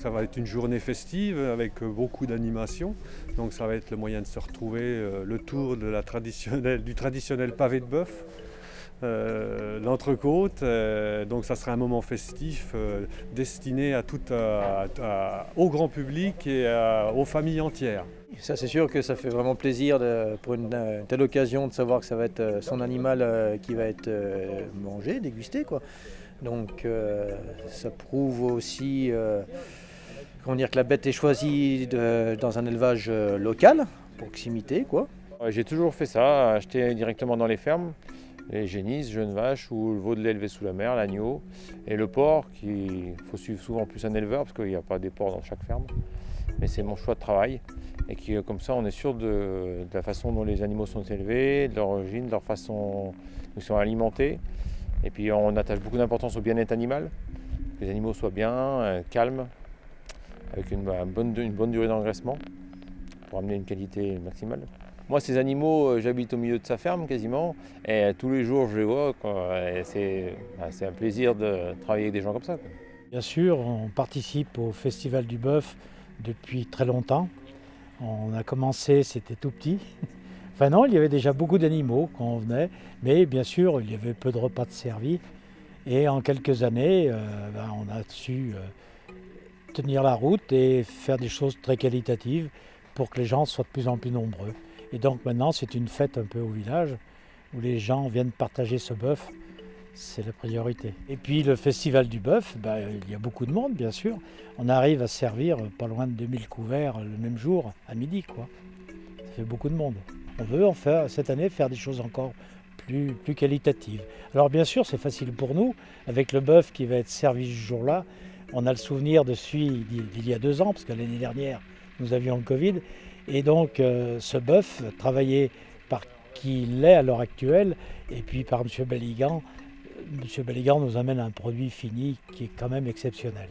Ça va être une journée festive avec beaucoup d'animations. Donc ça va être le moyen de se retrouver le tour de du traditionnel pavé de bœuf, l'entrecôte. Donc ça sera un moment festif destiné au grand public et aux familles entières. Ça, c'est sûr que ça fait vraiment plaisir pour une telle occasion de savoir que ça va être son animal qui va être mangé, dégusté, quoi. Donc ça prouve aussi comment dire, que la bête est choisie dans un élevage local, proximité, quoi. J'ai toujours fait ça, acheter directement dans les fermes, les génisses, jeunes vaches ou le veau de lait élevé sous la mer, l'agneau et le porc, il faut suivre souvent plus un éleveur parce qu'il n'y a pas des porcs dans chaque ferme. Mais c'est mon choix de travail et comme ça on est sûr de la façon dont les animaux sont élevés, de leur origine, de leur façon dont ils sont alimentés. Et puis on attache beaucoup d'importance au bien-être animal, que les animaux soient bien, calmes, avec une bonne durée d'engraissement pour amener une qualité maximale. Moi, ces animaux, j'habite au milieu de sa ferme quasiment, et tous les jours je les vois, quoi. Et c'est un plaisir de travailler avec des gens comme ça, quoi. Bien sûr, on participe au Festival du Bœuf depuis très longtemps. On a commencé, c'était tout petit. Enfin non, il y avait déjà beaucoup d'animaux quand on venait, mais bien sûr, il y avait peu de repas de servis. Et en quelques années, on a su tenir la route et faire des choses très qualitatives pour que les gens soient de plus en plus nombreux. Et donc maintenant, c'est une fête un peu au village où les gens viennent partager ce bœuf. C'est la priorité. Et puis le festival du bœuf, il y a beaucoup de monde, bien sûr. On arrive à servir pas loin de 2000 couverts le même jour, à midi, quoi. Ça fait beaucoup de monde. On veut cette année faire des choses encore plus qualitatives. Alors bien sûr, c'est facile pour nous. Avec le bœuf qui va être servi ce jour-là, on a le souvenir de celui d'il y a 2 ans, parce que l'année dernière, nous avions le Covid. Et donc ce bœuf, travaillé par qui il est à l'heure actuelle, et puis par M. Belligan nous amène un produit fini qui est quand même exceptionnel.